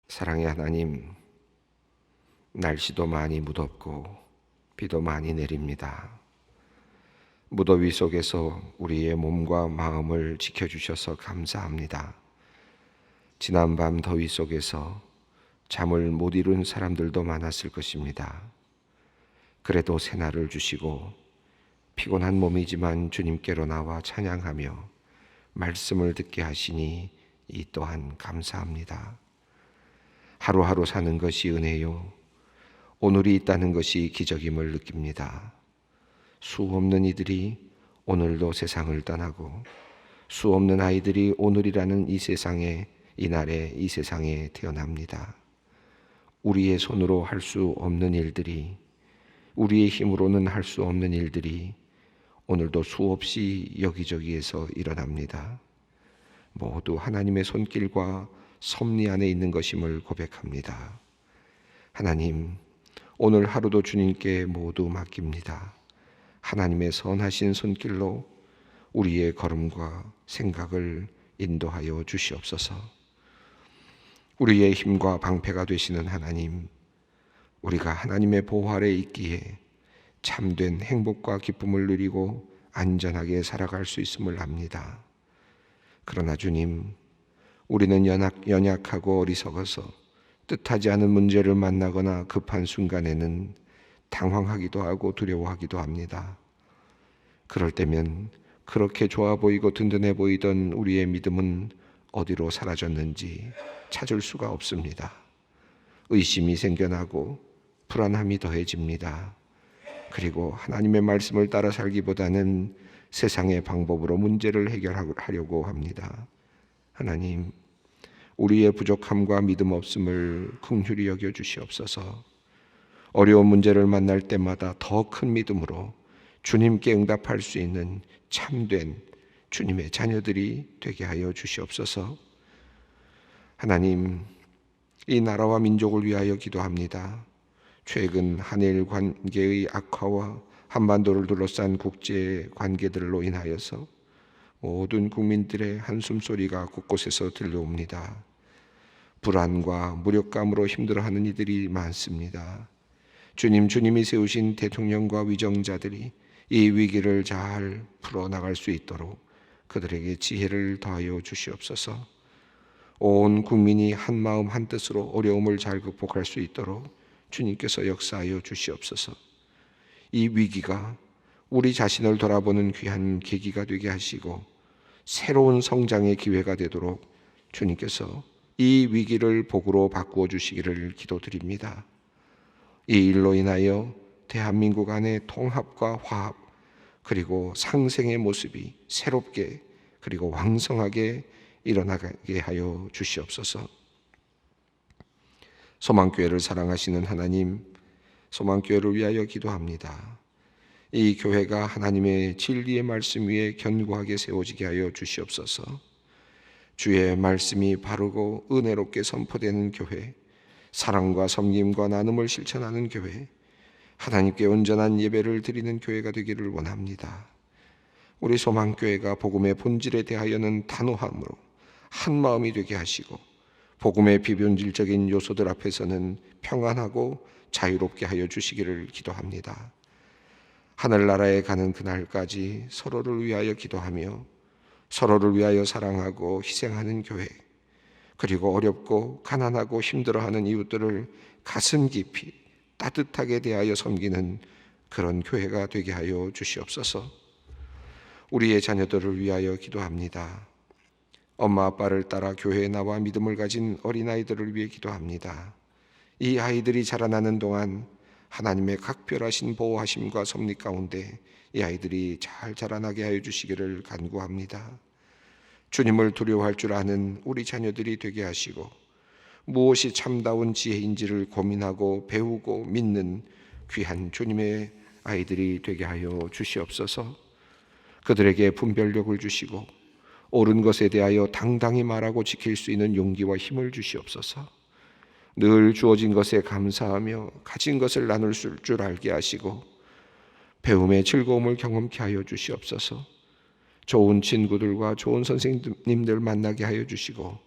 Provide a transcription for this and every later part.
사랑의 하나님, 날씨도 많이 무덥고 비도 많이 내립니다. 무더위 속에서 우리의 몸과 마음을 지켜주셔서 감사합니다. 지난밤 더위 속에서 잠을 못 이룬 사람들도 많았을 것입니다. 그래도 새날을 주시고 피곤한 몸이지만 주님께로 나와 찬양하며 말씀을 듣게 하시니 이 또한 감사합니다. 하루하루 사는 것이 은혜요, 오늘이 있다는 것이 기적임을 느낍니다. 수 없는 이들이 오늘도 세상을 떠나고 수 없는 아이들이 오늘이라는 이 세상에, 이날에 이 세상에 태어납니다. 우리의 손으로 할 수 없는 일들이, 우리의 힘으로는 할 수 없는 일들이 오늘도 수없이 여기저기에서 일어납니다. 모두 하나님의 손길과 섭리 안에 있는 것임을 고백합니다. 하나님, 오늘 하루도 주님께 모두 맡깁니다. 하나님의 선하신 손길로 우리의 걸음과 생각을 인도하여 주시옵소서. 우리의 힘과 방패가 되시는 하나님, 우리가 하나님의 보호 아래 있기에 참된 행복과 기쁨을 누리고 안전하게 살아갈 수 있음을 압니다. 그러나 주님, 우리는 연약하고 어리석어서 뜻하지 않은 문제를 만나거나 급한 순간에는 당황하기도 하고 두려워하기도 합니다. 그럴 때면 그렇게 좋아 보이고 든든해 보이던 우리의 믿음은 어디로 사라졌는지 찾을 수가 없습니다. 의심이 생겨나고 불안함이 더해집니다. 그리고 하나님의 말씀을 따라 살기보다는 세상의 방법으로 문제를 해결하려고 합니다. 하나님, 우리의 부족함과 믿음 없음을 긍휼히 여겨 주시옵소서. 어려운 문제를 만날 때마다 더 큰 믿음으로 주님께 응답할 수 있는 참된 주님의 자녀들이 되게 하여 주시옵소서. 하나님, 이 나라와 민족을 위하여 기도합니다. 최근 한일 관계의 악화와 한반도를 둘러싼 국제 관계들로 인하여서 모든 국민들의 한숨소리가 곳곳에서 들려옵니다. 불안과 무력감으로 힘들어하는 이들이 많습니다. 주님이 세우신 대통령과 위정자들이 이 위기를 잘 풀어나갈 수 있도록 그들에게 지혜를 더하여 주시옵소서. 온 국민이 한마음 한뜻으로 어려움을 잘 극복할 수 있도록 주님께서 역사하여 주시옵소서. 이 위기가 우리 자신을 돌아보는 귀한 계기가 되게 하시고 새로운 성장의 기회가 되도록 주님께서 이 위기를 복으로 바꾸어 주시기를 기도드립니다. 이 일로 인하여 대한민국 안의 통합과 화합, 그리고 상생의 모습이 새롭게 그리고 왕성하게 일어나게 하여 주시옵소서. 소망교회를 사랑하시는 하나님, 소망교회를 위하여 기도합니다. 이 교회가 하나님의 진리의 말씀 위에 견고하게 세워지게 하여 주시옵소서. 주의 말씀이 바르고 은혜롭게 선포되는 교회, 사랑과 섬김과 나눔을 실천하는 교회, 하나님께 온전한 예배를 드리는 교회가 되기를 원합니다. 우리 소망교회가 복음의 본질에 대하여는 단호함으로 한 마음이 되게 하시고 복음의 비본질적인 요소들 앞에서는 평안하고 자유롭게 하여 주시기를 기도합니다. 하늘나라에 가는 그날까지 서로를 위하여 기도하며 서로를 위하여 사랑하고 희생하는 교회, 그리고 어렵고 가난하고 힘들어하는 이웃들을 가슴 깊이 따뜻하게 대하여 섬기는 그런 교회가 되게 하여 주시옵소서. 우리의 자녀들을 위하여 기도합니다. 엄마 아빠를 따라 교회에 나와 믿음을 가진 어린아이들을 위해 기도합니다. 이 아이들이 자라나는 동안 하나님의 각별하신 보호하심과 섭리 가운데 이 아이들이 잘 자라나게 하여 주시기를 간구합니다. 주님을 두려워할 줄 아는 우리 자녀들이 되게 하시고 무엇이 참다운 지혜인지를 고민하고 배우고 믿는 귀한 주님의 아이들이 되게 하여 주시옵소서. 그들에게 분별력을 주시고 옳은 것에 대하여 당당히 말하고 지킬 수 있는 용기와 힘을 주시옵소서. 늘 주어진 것에 감사하며 가진 것을 나눌 줄 알게 하시고 배움의 즐거움을 경험케 하여 주시옵소서. 좋은 친구들과 좋은 선생님들 만나게 하여 주시고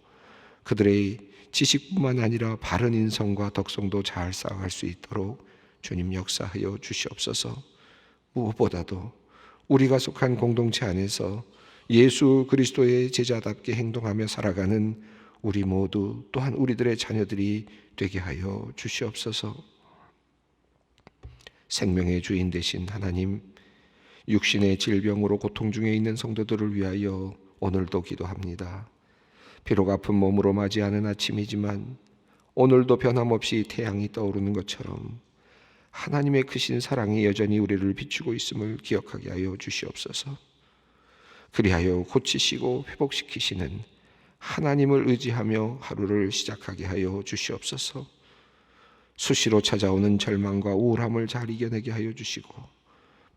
그들의 지식뿐만 아니라 바른 인성과 덕성도 잘 쌓아갈 수 있도록 주님 역사하여 주시옵소서. 무엇보다도 우리가 속한 공동체 안에서 예수 그리스도의 제자답게 행동하며 살아가는 우리 모두 또한 우리들의 자녀들이 되게 하여 주시옵소서. 생명의 주인 되신 하나님, 육신의 질병으로 고통 중에 있는 성도들을 위하여 오늘도 기도합니다. 비록 아픈 몸으로 맞이하는 아침이지만 오늘도 변함없이 태양이 떠오르는 것처럼 하나님의 크신 사랑이 여전히 우리를 비추고 있음을 기억하게 하여 주시옵소서. 그리하여 고치시고 회복시키시는 하나님을 의지하며 하루를 시작하게 하여 주시옵소서. 수시로 찾아오는 절망과 우울함을 잘 이겨내게 하여 주시고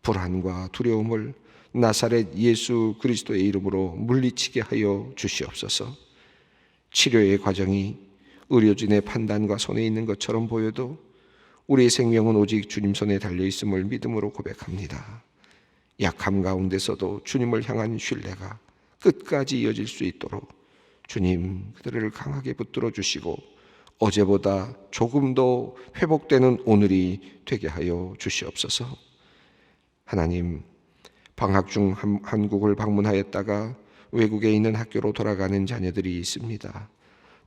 불안과 두려움을 나사렛 예수 그리스도의 이름으로 물리치게 하여 주시옵소서. 치료의 과정이 의료진의 판단과 손에 있는 것처럼 보여도 우리의 생명은 오직 주님 손에 달려있음을 믿음으로 고백합니다. 약함 가운데서도 주님을 향한 신뢰가 끝까지 이어질 수 있도록 주님 그들을 강하게 붙들어 주시고 어제보다 조금 더 회복되는 오늘이 되게 하여 주시옵소서. 하나님, 방학 중 한국을 방문하였다가 외국에 있는 학교로 돌아가는 자녀들이 있습니다.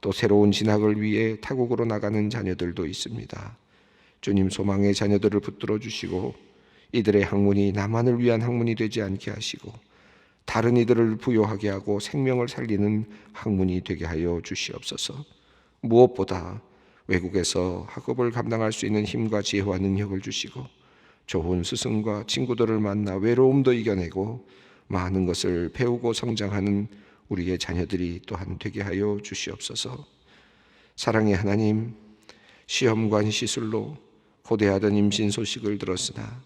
또 새로운 진학을 위해 타국으로 나가는 자녀들도 있습니다. 주님, 소망의 자녀들을 붙들어 주시고 이들의 학문이 나만을 위한 학문이 되지 않게 하시고 다른 이들을 부요하게 하고 생명을 살리는 학문이 되게 하여 주시옵소서. 무엇보다 외국에서 학업을 감당할 수 있는 힘과 지혜와 능력을 주시고 좋은 스승과 친구들을 만나 외로움도 이겨내고 많은 것을 배우고 성장하는 우리의 자녀들이 또한 되게 하여 주시옵소서. 사랑의 하나님, 시험관 시술로 고대하던 임신 소식을 들었으나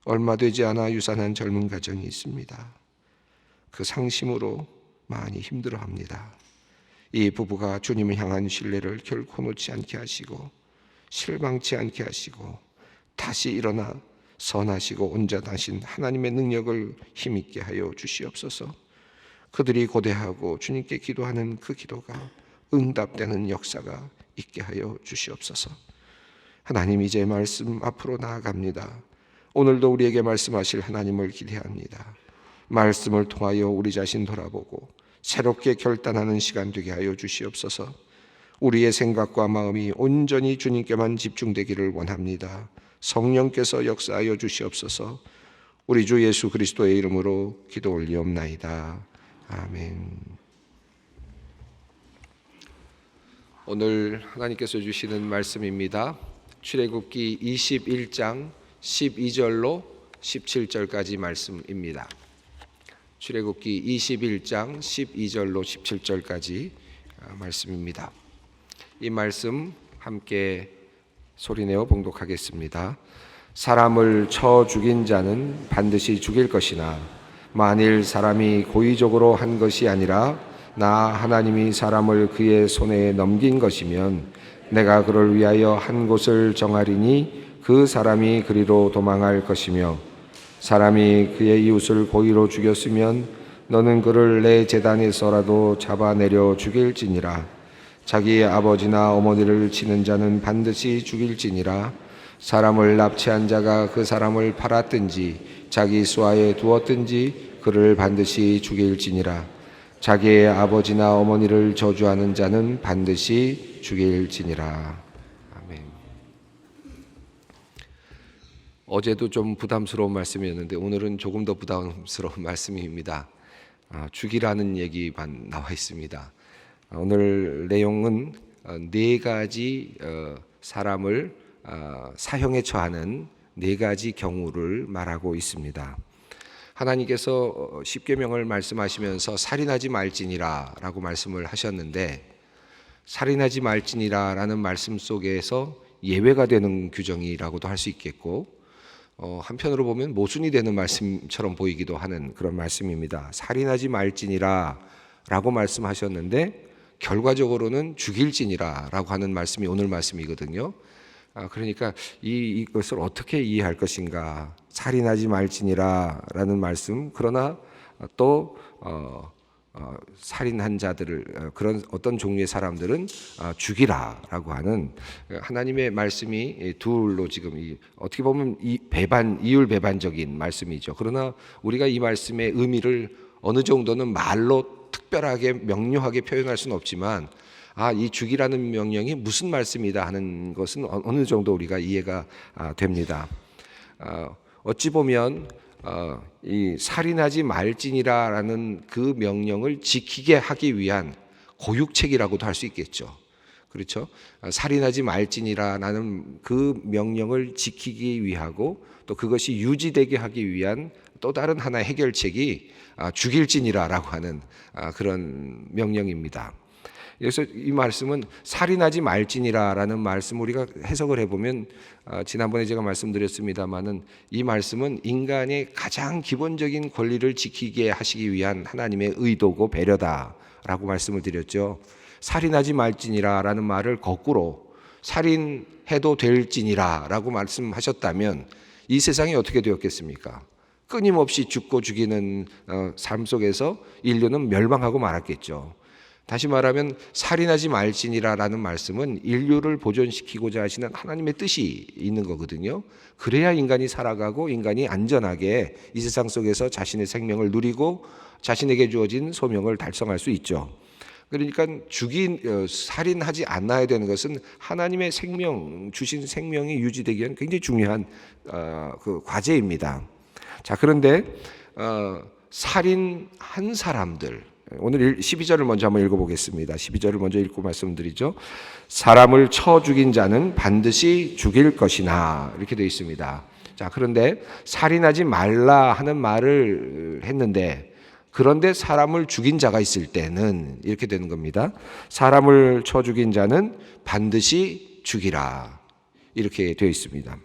얼마 되지 않아 유산한 젊은 가정이 있습니다. 그 상심으로 많이 힘들어합니다. 이 부부가 주님을 향한 신뢰를 결코 놓지 않게 하시고 실망치 않게 하시고 다시 일어나 선하시고 온전하신 하나님의 능력을 힘있게 하여 주시옵소서. 그들이 고대하고 주님께 기도하는 그 기도가 응답되는 역사가 있게 하여 주시옵소서. 하나님, 이제 말씀 앞으로 나아갑니다. 오늘도 우리에게 말씀하실 하나님을 기대합니다. 말씀을 통하여 우리 자신 돌아보고 새롭게 결단하는 시간 되게 하여 주시옵소서. 우리의 생각과 마음이 온전히 주님께만 집중되기를 원합니다. 성령께서 역사하여 주시옵소서. 우리 주 예수 그리스도의 이름으로 기도 올리옵나이다. 아멘. 오늘 하나님께서 주시는 말씀입니다. 출애굽기 21장 12절로 17절까지 말씀입니다. 출애굽기 21장 12절로 17절까지 말씀입니다. 이 말씀 함께 소리내어 봉독하겠습니다. 사람을 쳐 죽인 자는 반드시 죽일 것이나 만일 사람이 고의적으로 한 것이 아니라 나 하나님이 사람을 그의 손에 넘긴 것이면 내가 그를 위하여 한 곳을 정하리니 그 사람이 그리로 도망할 것이며 사람이 그의 이웃을 고의로 죽였으면 너는 그를 내 제단에서라도 잡아내려 죽일지니라. 자기의 아버지나 어머니를 치는 자는 반드시 죽일지니라. 사람을 납치한 자가 그 사람을 팔았든지 자기 수하에 두었든지 그를 반드시 죽일지니라. 자기의 아버지나 어머니를 저주하는 자는 반드시 죽일지니라. 아멘. 어제도 좀 부담스러운 말씀이었는데 오늘은 조금 더 부담스러운 말씀입니다. 죽이라는 얘기만 나와 있습니다. 오늘 내용은 네 가지 사람을 사형에 처하는 네 가지 경우를 말하고 있습니다. 하나님께서 십계명을 말씀하시면서 살인하지 말지니라 라고 말씀을 하셨는데 살인하지 말지니라 라는 말씀 속에서 예외가 되는 규정이라고도 할 수 있겠고 한편으로 보면 모순이 되는 말씀처럼 보이기도 하는 그런 말씀입니다. 살인하지 말지니라 라고 말씀하셨는데 결과적으로는 죽일지니라 라고 하는 말씀이 오늘 말씀이거든요. 그러니까 이것을 어떻게 이해할 것인가. 살인하지 말지니라 라는 말씀, 그러나 또 살인한 자들을 그런 어떤 종류의 사람들은 죽이라라고 하는 하나님의 말씀이 둘로 지금 어떻게 보면 이율 배반적인 말씀이죠. 그러나 우리가 이 말씀의 의미를 어느 정도는 말로 특별하게 명료하게 표현할 수는 없지만 이 죽이라는 명령이 무슨 말씀이다 하는 것은 어느 정도 우리가 이해가 됩니다. 어찌 보면 이 살인하지 말지니라라는 그 명령을 지키게 하기 위한 고육책이라고도 할 수 있겠죠. 그렇죠? 살인하지 말지니라라는 그 명령을 지키기 위하고 또 그것이 유지되게 하기 위한 또 다른 하나의 해결책이 죽일지니라라고 하는 그런 명령입니다. 그래서 이 말씀은 살인하지 말지니라라는 말씀 우리가 해석을 해보면 지난번에 제가 말씀드렸습니다마는 이 말씀은 인간의 가장 기본적인 권리를 지키게 하시기 위한 하나님의 의도고 배려다라고 말씀을 드렸죠. 살인하지 말지니라라는 말을 거꾸로 살인해도 될지니라라고 말씀하셨다면 이 세상이 어떻게 되었겠습니까? 끊임없이 죽고 죽이는 삶 속에서 인류는 멸망하고 말았겠죠. 다시 말하면 살인하지 말지니라라는 말씀은 인류를 보존시키고자 하시는 하나님의 뜻이 있는 거거든요. 그래야 인간이 살아가고 인간이 안전하게 이 세상 속에서 자신의 생명을 누리고 자신에게 주어진 소명을 달성할 수 있죠. 그러니까 살인하지 않아야 되는 것은 하나님의 생명, 주신 생명이 유지되기 위한 굉장히 중요한 그 과제입니다. 자, 그런데 살인한 사람들, 오늘 12절을 먼저 한번 읽어보겠습니다. 12절을 먼저 읽고 말씀드리죠. 사람을 쳐 죽인 자는 반드시 죽일 것이나 이렇게 되어 있습니다. 자, 그런데 살인하지 말라 하는 말을 했는데 그런데 사람을 죽인 자가 있을 때는 이렇게 되는 겁니다. 사람을 쳐 죽인 자는 반드시 죽이라 이렇게 되어 있습니다.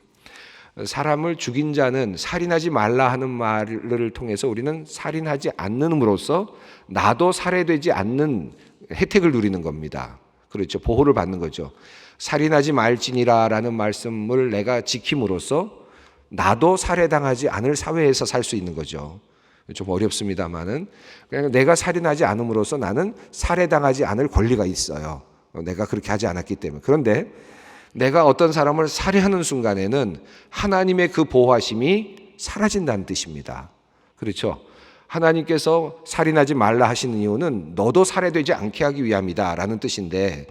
사람을 죽인 자는 살인하지 말라 하는 말을 통해서 우리는 살인하지 않는으로써 나도 살해되지 않는 혜택을 누리는 겁니다. 그렇죠. 보호를 받는 거죠. 살인하지 말지니라라는 말씀을 내가 지킴으로써 나도 살해당하지 않을 사회에서 살 수 있는 거죠. 좀 어렵습니다만은 그냥 내가 살인하지 않음으로써 나는 살해당하지 않을 권리가 있어요. 내가 그렇게 하지 않았기 때문에. 그런데 내가 어떤 사람을 살해하는 순간에는 하나님의 그 보호하심이 사라진다는 뜻입니다. 그렇죠? 하나님께서 살인하지 말라 하시는 이유는 너도 살해되지 않게 하기 위함이다라는 뜻인데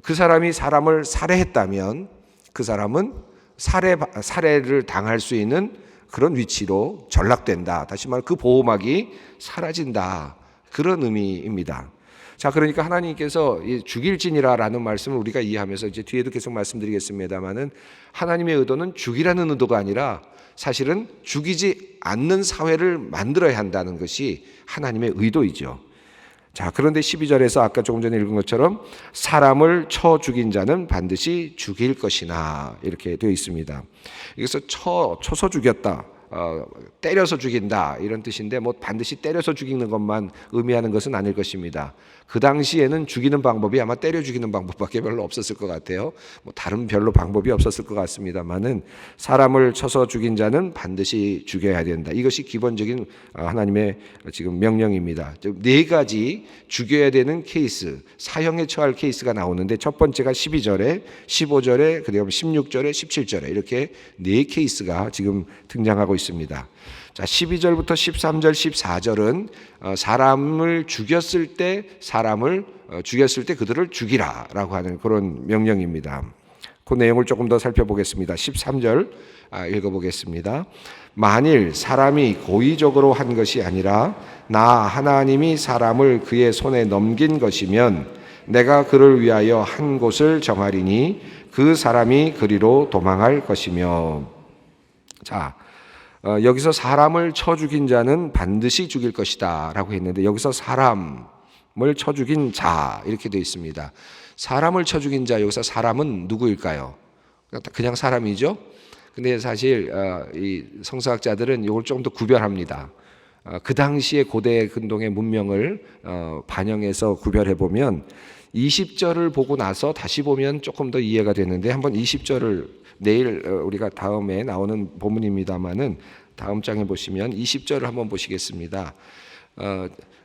그 사람이 사람을 살해했다면 그 사람은 살해를 당할 수 있는 그런 위치로 전락된다. 다시 말해 그 보호막이 사라진다. 그런 의미입니다. 자, 그러니까 하나님께서 죽일지니라라는 말씀을 우리가 이해하면서 이제 뒤에도 계속 말씀드리겠습니다만은 하나님의 의도는 죽이라는 의도가 아니라 사실은 죽이지 않는 사회를 만들어야 한다는 것이 하나님의 의도이죠. 자, 그런데 12절에서 아까 조금 전에 읽은 것처럼 사람을 쳐 죽인 자는 반드시 죽일 것이나 이렇게 되어 있습니다. 여기서 쳐서 죽였다. 때려서 죽인다 이런 뜻인데 반드시 때려서 죽이는 것만 의미하는 것은 아닐 것입니다. 그 당시에는 죽이는 방법이 아마 때려 죽이는 방법밖에 별로 없었을 것 같아요. 다른 별로 방법이 없었을 것 같습니다만은 사람을 쳐서 죽인 자는 반드시 죽여야 된다. 이것이 기본적인 하나님의 지금 명령입니다. 네 가지 죽여야 되는 케이스, 사형에 처할 케이스가 나오는데 첫 번째가 12절에, 15절에, 그다음 16절에, 17절에 이렇게 네 케이스가 지금 등장하고 있습니다. 자, 12절부터 13절, 14절은 사람을 죽였을 때 그들을 죽이라라고 하는 그런 명령입니다. 그 내용을 조금 더 살펴보겠습니다. 13절 읽어보겠습니다. 만일 사람이 고의적으로 한 것이 아니라 나 하나님이 사람을 그의 손에 넘긴 것이면 내가 그를 위하여 한 곳을 정하리니 그 사람이 그리로 도망할 것이며. 자, 여기서 사람을 쳐 죽인 자는 반드시 죽일 것이다 라고 했는데 여기서 사람을 쳐 죽인 자 이렇게 되어 있습니다. 사람을 쳐 죽인 자, 여기서 사람은 누구일까요? 그냥 사람이죠. 근데 사실 이 성서학자들은 이걸 좀 더 구별합니다. 그 당시에 고대 근동의 문명을 반영해서 구별해 보면 20절을 보고 나서 다시 보면 조금 더 이해가 되는데 한번 20절을 내일 우리가 다음에 나오는 본문입니다만은 다음 장에 보시면 20절을 한번 보시겠습니다.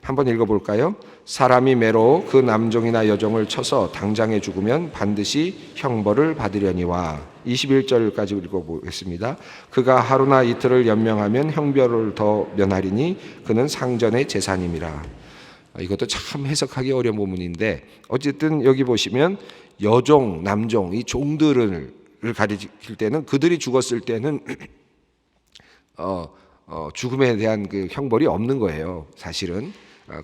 한번 읽어볼까요? 사람이 매로 그 남종이나 여종을 쳐서 당장에 죽으면 반드시 형벌을 받으려니와. 21절까지 읽어보겠습니다. 그가 하루나 이틀을 연명하면 형벌을 더 면하리니 그는 상전의 재산임이라. 이것도 참 해석하기 어려운 부분인데 어쨌든 여기 보시면 여종, 남종, 이 종들을 가리킬 때는 그들이 죽었을 때는 죽음에 대한 그 형벌이 없는 거예요. 사실은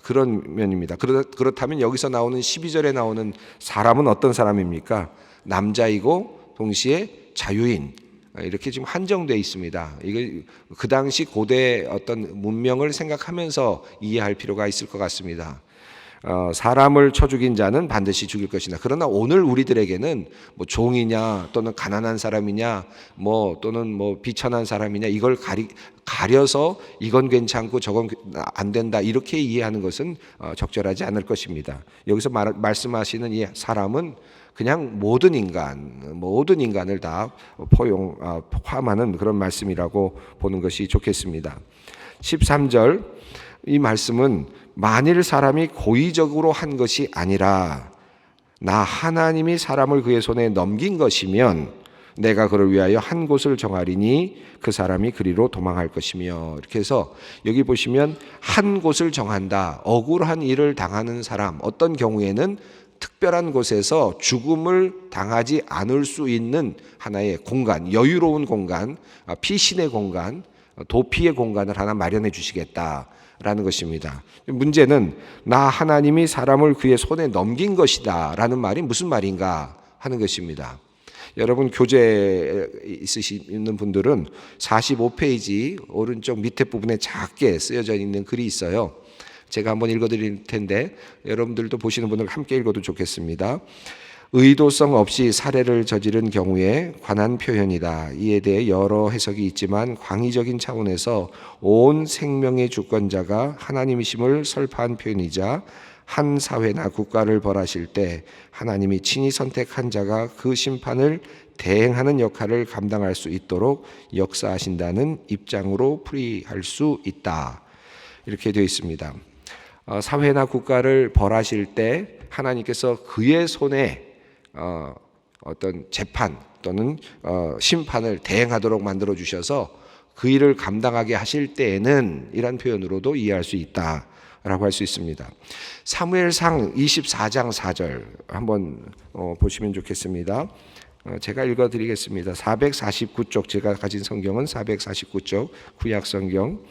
그런 면입니다. 그렇다면 여기서 나오는 12절에 나오는 사람은 어떤 사람입니까? 남자이고 동시에 자유인, 이렇게 지금 한정되어 있습니다. 이게 그 당시 고대 어떤 문명을 생각하면서 이해할 필요가 있을 것 같습니다. 사람을 쳐 죽인 자는 반드시 죽일 것이다. 그러나 오늘 우리들에게는 뭐 종이냐 또는 가난한 사람이냐 또는 비천한 사람이냐 이걸 가려서 이건 괜찮고 저건 안 된다 이렇게 이해하는 것은 적절하지 않을 것입니다. 여기서 말씀하시는 이 사람은 그냥 모든 인간을 다 포함하는 그런 말씀이라고 보는 것이 좋겠습니다. 13절 이 말씀은 만일 사람이 고의적으로 한 것이 아니라 나 하나님이 사람을 그의 손에 넘긴 것이면 내가 그를 위하여 한 곳을 정하리니 그 사람이 그리로 도망할 것이며. 이렇게 해서 여기 보시면 한 곳을 정한다. 억울한 일을 당하는 사람 어떤 경우에는 특별한 곳에서 죽음을 당하지 않을 수 있는 하나의 공간, 여유로운 공간, 피신의 공간, 도피의 공간을 하나 마련해 주시겠다라는 것입니다. 문제는 나 하나님이 사람을 그의 손에 넘긴 것이다 라는 말이 무슨 말인가 하는 것입니다. 여러분 교재에 있으시는 분들은 45페이지 오른쪽 밑에 부분에 작게 쓰여져 있는 글이 있어요. 제가 한번 읽어드릴 텐데 여러분들도 보시는 분들 함께 읽어도 좋겠습니다. 의도성 없이 살해를 저지른 경우에 관한 표현이다. 이에 대해 여러 해석이 있지만 광의적인 차원에서 온 생명의 주권자가 하나님이심을 설파한 표현이자 한 사회나 국가를 벌하실 때 하나님이 친히 선택한 자가 그 심판을 대행하는 역할을 감당할 수 있도록 역사하신다는 입장으로 풀이할 수 있다. 이렇게 되어 있습니다. 사회나 국가를 벌하실 때 하나님께서 그의 손에 어떤 재판 또는 심판을 대행하도록 만들어 주셔서 그 일을 감당하게 하실 때에는 이런 표현으로도 이해할 수 있다라고 할 수 있습니다. 사무엘상 24장 4절 한번 보시면 좋겠습니다. 제가 읽어드리겠습니다. 449쪽 제가 가진 성경은 449쪽 구약 성경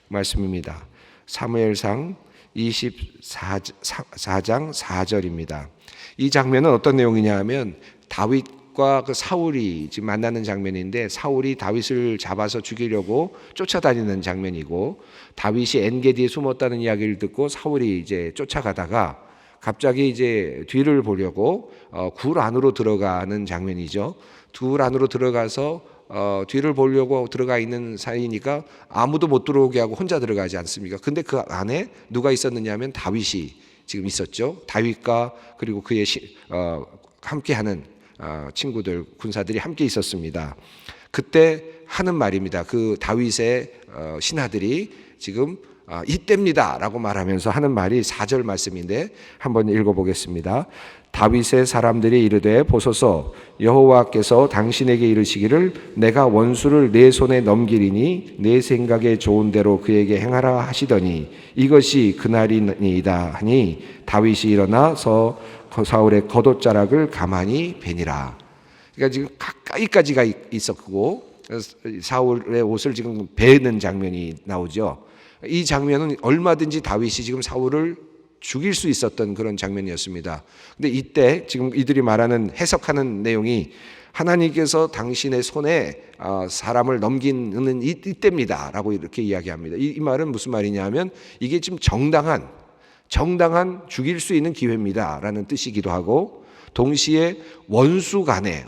말씀입니다. 사무엘상 24장 4절입니다. 이 장면은 어떤 내용이냐 하면 다윗과 그 사울이 지금 만나는 장면인데 사울이 다윗을 잡아서 죽이려고 쫓아다니는 장면이고 다윗이 엔게디에 숨었다는 이야기를 듣고 사울이 이제 쫓아가다가 갑자기 이제 뒤를 보려고 굴 안으로 들어가는 장면이죠. 굴 안으로 들어가서 뒤를 보려고 들어가 있는 사이니까 아무도 못 들어오게 하고 혼자 들어가지 않습니까? 근데 그 안에 누가 있었느냐 하면 다윗이 지금 있었죠. 다윗과 그리고 그의 함께하는 친구들 군사들이 함께 있었습니다. 그때 하는 말입니다. 그 다윗의 신하들이 지금 이때입니다 라고 말하면서 하는 말이 4절 말씀인데 한번 읽어보겠습니다. 다윗의 사람들이 이르되 보소서 여호와께서 당신에게 이르시기를 내가 원수를 내 손에 넘기리니 내 생각에 좋은 대로 그에게 행하라 하시더니 이것이 그날이니이다 하니 다윗이 일어나서 사울의 겉옷자락을 가만히 베니라. 그러니까 지금 가까이까지가 있었고 사울의 옷을 지금 베는 장면이 나오죠. 이 장면은 얼마든지 다윗이 지금 사울을 죽일 수 있었던 그런 장면이었습니다. 근데 이때 지금 이들이 말하는 해석하는 내용이 하나님께서 당신의 손에 사람을 넘기는 이때입니다 라고 이렇게 이야기합니다. 이 말은 무슨 말이냐 하면 이게 지금 정당한 죽일 수 있는 기회입니다 라는 뜻이기도 하고 동시에 원수지간에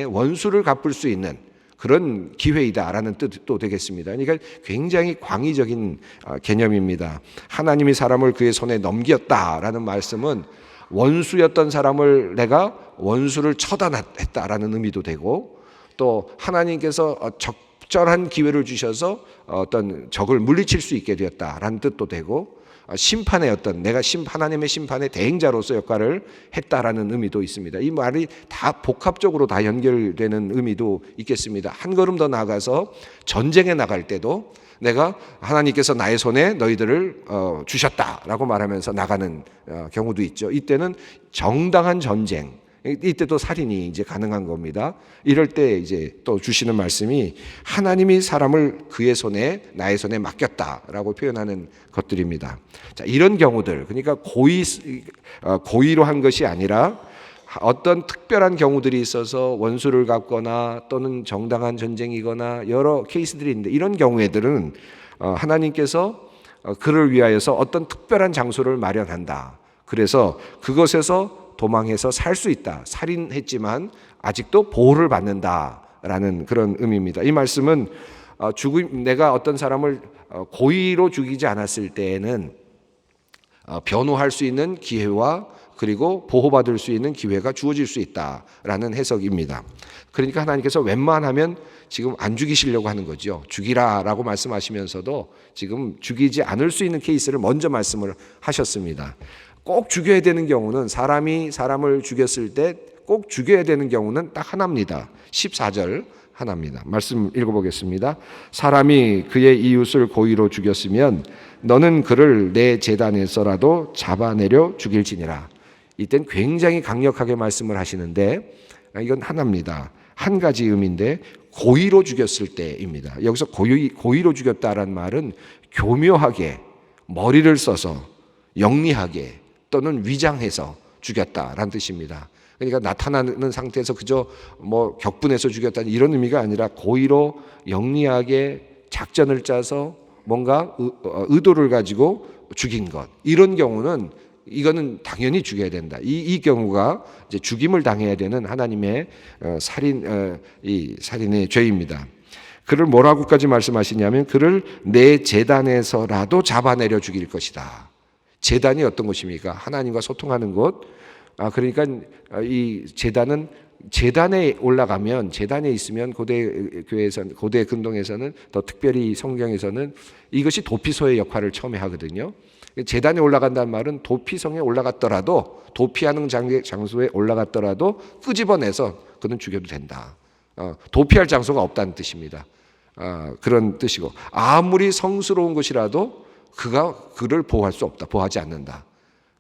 원수를 갚을 수 있는 그런 기회이다라는 뜻도 되겠습니다. 그러니까 굉장히 광의적인 개념입니다. 하나님이 사람을 그의 손에 넘겼다라는 말씀은 원수였던 사람을 내가 원수를 처단했다라는 의미도 되고 또 하나님께서 적절한 기회를 주셔서 어떤 적을 물리칠 수 있게 되었다라는 뜻도 되고 심판의 내가 하나님의 심판의 대행자로서 역할을 했다라는 의미도 있습니다. 이 말이 다 복합적으로 다 연결되는 의미도 있겠습니다. 한 걸음 더 나아가서 전쟁에 나갈 때도 내가 하나님께서 나의 손에 너희들을 주셨다라고 말하면서 나가는 경우도 있죠. 이때는 정당한 전쟁, 이때도 살인이 이제 가능한 겁니다. 이럴 때 이제 또 주시는 말씀이 하나님이 사람을 그의 손에 나의 손에 맡겼다라고 표현하는 것들입니다. 자, 이런 경우들, 그러니까 고의로 한 것이 아니라 어떤 특별한 경우들이 있어서 원수를 갚거나 또는 정당한 전쟁이거나 여러 케이스들이 있는데, 이런 경우에들은 하나님께서 그를 위하여서 어떤 특별한 장소를 마련한다. 그래서 그것에서 도망해서 살 수 있다. 살인했지만 아직도 보호를 받는다라는 그런 의미입니다. 이 말씀은 내가 어떤 사람을 고의로 죽이지 않았을 때에는 변호할 수 있는 기회와 그리고 보호받을 수 있는 기회가 주어질 수 있다라는 해석입니다. 그러니까 하나님께서 웬만하면 지금 안 죽이시려고 하는 거죠. 죽이라라고 말씀하시면서도 지금 죽이지 않을 수 있는 케이스를 먼저 말씀을 하셨습니다. 꼭 죽여야 되는 경우는, 사람이 사람을 죽였을 때 꼭 죽여야 되는 경우는 딱 하나입니다. 14절 하나입니다. 말씀 읽어보겠습니다. 사람이 그의 이웃을 고의로 죽였으면 너는 그를 내 제단에서라도 잡아내려 죽일지니라. 이땐 굉장히 강력하게 말씀을 하시는데, 이건 하나입니다. 한 가지 의미인데 고의로 죽였을 때입니다. 여기서 고의로 죽였다라는 말은 교묘하게 머리를 써서 영리하게 또는 위장해서 죽였다라는 뜻입니다. 그러니까 나타나는 상태에서 그저 격분해서 죽였다는 이런 의미가 아니라 고의로 영리하게 작전을 짜서 뭔가 의도를 가지고 죽인 것, 이런 경우는 이거는 당연히 죽여야 된다. 이 경우가 이제 죽임을 당해야 되는 하나님의 살인의 죄입니다. 그를 뭐라고까지 말씀하시냐면 그를 내 제단에서라도 잡아내려 죽일 것이다. 제단이 어떤 곳입니까? 하나님과 소통하는 곳. 그러니까 이 제단은, 제단에 올라가면, 제단에 있으면 고대 교회에서는, 고대 근동에서는, 더 특별히 성경에서는 이것이 도피소의 역할을 처음에 하거든요. 제단에 올라간다는 말은 도피성에 올라갔더라도, 도피하는 장소에 올라갔더라도 끄집어내서 그는 죽여도 된다. 도피할 장소가 없다는 뜻입니다. 그런 뜻이고, 아무리 성스러운 것이라도 그를 보호할 수 없다. 보호하지 않는다.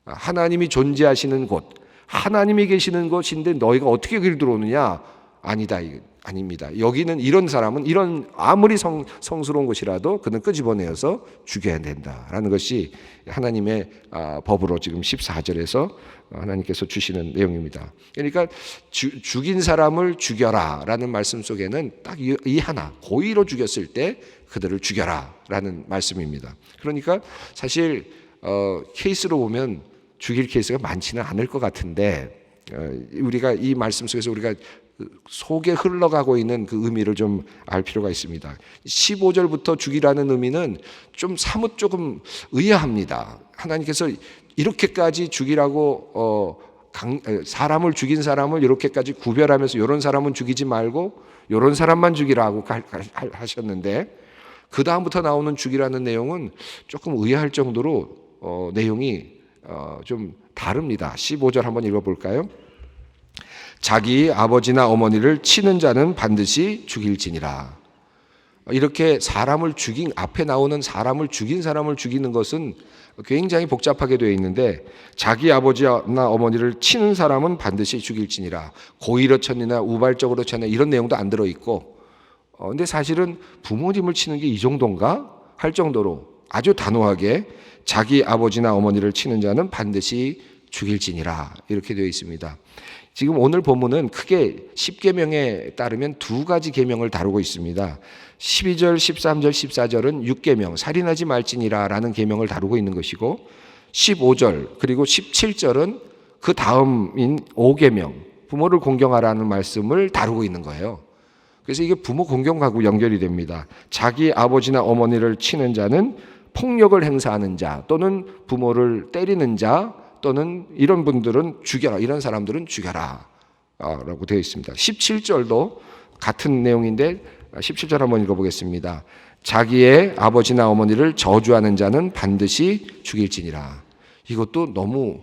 하나님이 존재하시는 곳, 하나님이 계시는 곳인데 너희가 어떻게 길 들어오느냐? 아니다. 아닙니다. 여기는 이런 사람은 아무리 성스러운 것이라도 그는 끄집어내어서 죽여야 된다라는 것이 하나님의 법으로 지금 14절에서 하나님께서 주시는 내용입니다. 그러니까 죽인 사람을 죽여라라는 말씀 속에는 딱 이 하나, 고의로 죽였을 때 그들을 죽여라라는 말씀입니다. 그러니까 사실 케이스로 보면 죽일 케이스가 많지는 않을 것 같은데, 우리가 이 말씀 속에서 우리가 속에 흘러가고 있는 그 의미를 좀 알 필요가 있습니다. 15절부터 죽이라는 의미는 좀 사뭇 조금 의아합니다. 하나님께서 이렇게까지 죽이라고 사람을 죽인 사람을 이렇게까지 구별하면서 이런 사람은 죽이지 말고 이런 사람만 죽이라고 하셨는데, 그 다음부터 나오는 죽이라는 내용은 조금 의아할 정도로 내용이 좀 다릅니다. 15절 한번 읽어볼까요? 자기 아버지나 어머니를 치는 자는 반드시 죽일지니라. 이렇게 앞에 나오는 사람을 죽인 사람을 죽이는 것은 굉장히 복잡하게 되어 있는데, 자기 아버지나 어머니를 치는 사람은 반드시 죽일지니라. 고의로 쳤느냐 우발적으로 쳤느냐 이런 내용도 안 들어있고, 근데 사실은 부모님을 치는 게 이 정도인가 할 정도로 아주 단호하게 자기 아버지나 어머니를 치는 자는 반드시 죽일지니라 이렇게 되어 있습니다. 지금 오늘 본문은 크게 10계명에 따르면 두 가지 계명을 다루고 있습니다. 12절, 13절, 14절은 6계명, 살인하지 말지니라라는 계명을 다루고 있는 것이고, 15절 그리고 17절은 그 다음인 5계명, 부모를 공경하라는 말씀을 다루고 있는 거예요. 그래서 이게 부모 공경하고 연결이 됩니다. 자기 아버지나 어머니를 치는 자는 폭력을 행사하는 자, 또는 부모를 때리는 자, 또는 이런 분들은 죽여라, 이런 사람들은 죽여라 라고 되어 있습니다. 17절도 같은 내용인데 17절 한번 읽어보겠습니다. 자기의 아버지나 어머니를 저주하는 자는 반드시 죽일지니라. 이것도 너무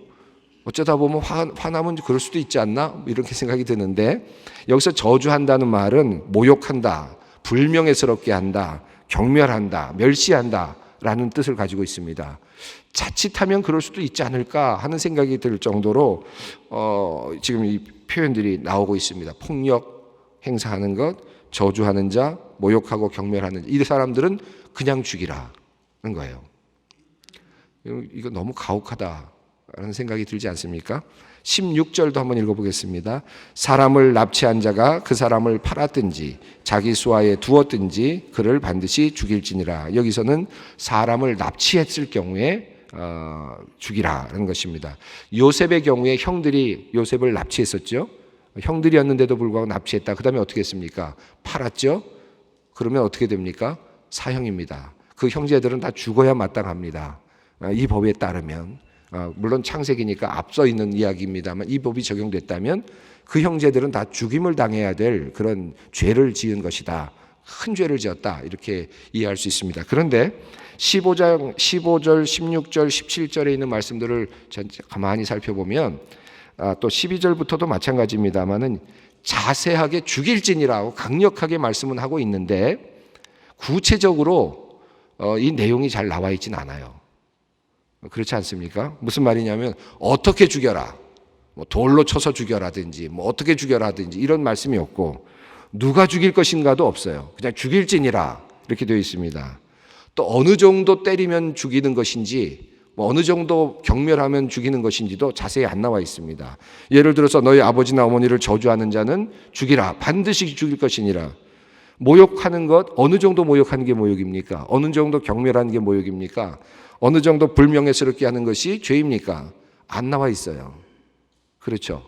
어쩌다 보면 화나면 그럴 수도 있지 않나? 이렇게 생각이 드는데, 여기서 저주한다는 말은 모욕한다, 불명예스럽게 한다, 경멸한다, 멸시한다 라는 뜻을 가지고 있습니다. 자칫하면 그럴 수도 있지 않을까 하는 생각이 들 정도로 지금 이 표현들이 나오고 있습니다. 폭력 행사하는 것, 저주하는 자, 모욕하고 경멸하는 자, 이 사람들은 그냥 죽이라는 거예요. 이거 너무 가혹하다라는 생각이 들지 않습니까? 16절도 한번 읽어보겠습니다. 사람을 납치한 자가 그 사람을 팔았든지 자기 수하에 두었든지 그를 반드시 죽일지니라. 여기서는 사람을 납치했을 경우에 죽이라는 것입니다. 요셉의 경우에 형들이 요셉을 납치했었죠. 형들이었는데도 불구하고 납치했다. 그 다음에 어떻게 했습니까? 팔았죠. 그러면 어떻게 됩니까? 사형입니다. 그 형제들은 다 죽어야 마땅합니다. 이 법에 따르면, 물론 창세기니까 앞서 있는 이야기입니다만 이 법이 적용됐다면 그 형제들은 다 죽임을 당해야 될 그런 죄를 지은 것이다. 큰 죄를 지었다. 이렇게 이해할 수 있습니다. 그런데 15절, 16절, 17절에 있는 말씀들을 가만히 살펴보면 또 12절부터도 마찬가지입니다만은 자세하게 죽일지니라고 강력하게 말씀은 하고 있는데 구체적으로 이 내용이 잘 나와 있진 않아요. 그렇지 않습니까? 무슨 말이냐면 어떻게 죽여라, 뭐 돌로 쳐서 죽여라든지 뭐 어떻게 죽여라든지 이런 말씀이 없고 누가 죽일 것인가도 없어요. 그냥 죽일지니라 이렇게 되어 있습니다. 또 어느 정도 때리면 죽이는 것인지 뭐 어느 정도 경멸하면 죽이는 것인지도 자세히 안 나와 있습니다. 예를 들어서 너희 아버지나 어머니를 저주하는 자는 죽이라, 반드시 죽일 것이니라. 모욕하는 것, 어느 정도 모욕하는 게 모욕입니까? 어느 정도 경멸하는 게 모욕입니까? 어느 정도 불명예스럽게 하는 것이 죄입니까? 안 나와 있어요. 그렇죠?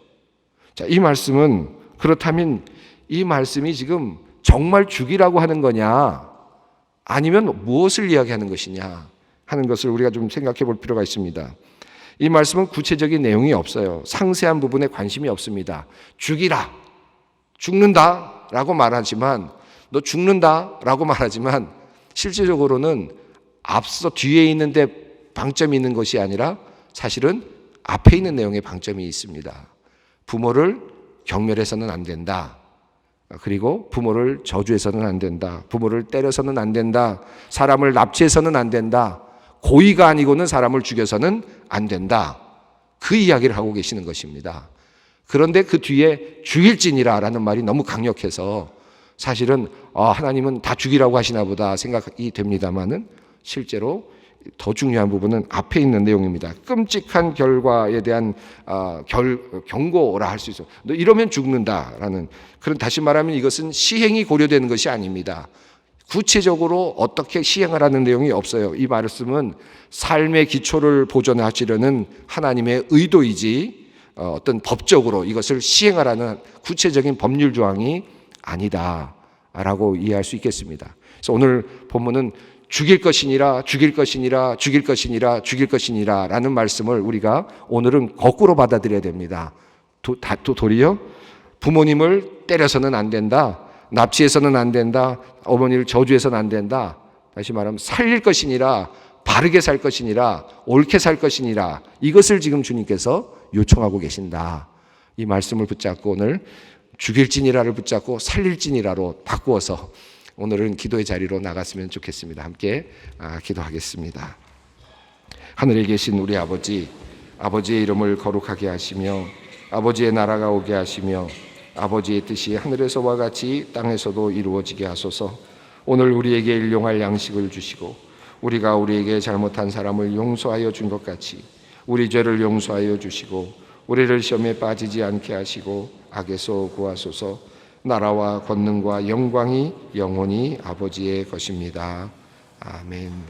자, 이 말씀은 그렇다면 이 말씀이 지금 정말 죽이라고 하는 거냐, 아니면 무엇을 이야기하는 것이냐 하는 것을 우리가 좀 생각해 볼 필요가 있습니다. 이 말씀은 구체적인 내용이 없어요. 상세한 부분에 관심이 없습니다. 죽이라, 죽는다 라고 말하지만, 너 죽는다 라고 말하지만 실제적으로는 앞서 뒤에 있는데 방점이 있는 것이 아니라 사실은 앞에 있는 내용에 방점이 있습니다. 부모를 경멸해서는 안 된다. 그리고 부모를 저주해서는 안 된다. 부모를 때려서는 안 된다. 사람을 납치해서는 안 된다. 고의가 아니고는 사람을 죽여서는 안 된다. 그 이야기를 하고 계시는 것입니다. 그런데 그 뒤에 죽일지니라 라는 말이 너무 강력해서 사실은 하나님은 다 죽이라고 하시나 보다 생각이 됩니다만은 실제로 더 중요한 부분은 앞에 있는 내용입니다. 끔찍한 결과에 대한 경고라 할 수 있어요. 너 이러면 죽는다라는, 그런, 다시 말하면 이것은 시행이 고려되는 것이 아닙니다. 구체적으로 어떻게 시행을 하는 내용이 없어요. 이 말씀은 삶의 기초를 보존하시려는 하나님의 의도이지 어떤 법적으로 이것을 시행하라는 구체적인 법률 조항이 아니다라고 이해할 수 있겠습니다. 그래서 오늘 본문은 죽일 것이니라, 죽일 것이니라, 죽일 것이니라, 죽일 것이니라 라는 말씀을 우리가 오늘은 거꾸로 받아들여야 됩니다. 도리어 부모님을 때려서는 안 된다, 납치해서는 안 된다, 어머니를 저주해서는 안 된다. 다시 말하면 살릴 것이니라, 바르게 살 것이니라, 옳게 살 것이니라, 이것을 지금 주님께서 요청하고 계신다. 이 말씀을 붙잡고 오늘 죽일지니라를 붙잡고 살릴지니라로 바꾸어서 오늘은 기도의 자리로 나갔으면 좋겠습니다. 함께 기도하겠습니다. 하늘에 계신 우리 아버지, 아버지의 이름을 거룩하게 하시며 아버지의 나라가 오게 하시며 아버지의 뜻이 하늘에서와 같이 땅에서도 이루어지게 하소서. 오늘 우리에게 일용할 양식을 주시고 우리가 우리에게 잘못한 사람을 용서하여 준 것 같이 우리 죄를 용서하여 주시고 우리를 시험에 빠지지 않게 하시고 악에서 구하소서. 나라와 권능과 영광이 영원히 아버지의 것입니다. 아멘.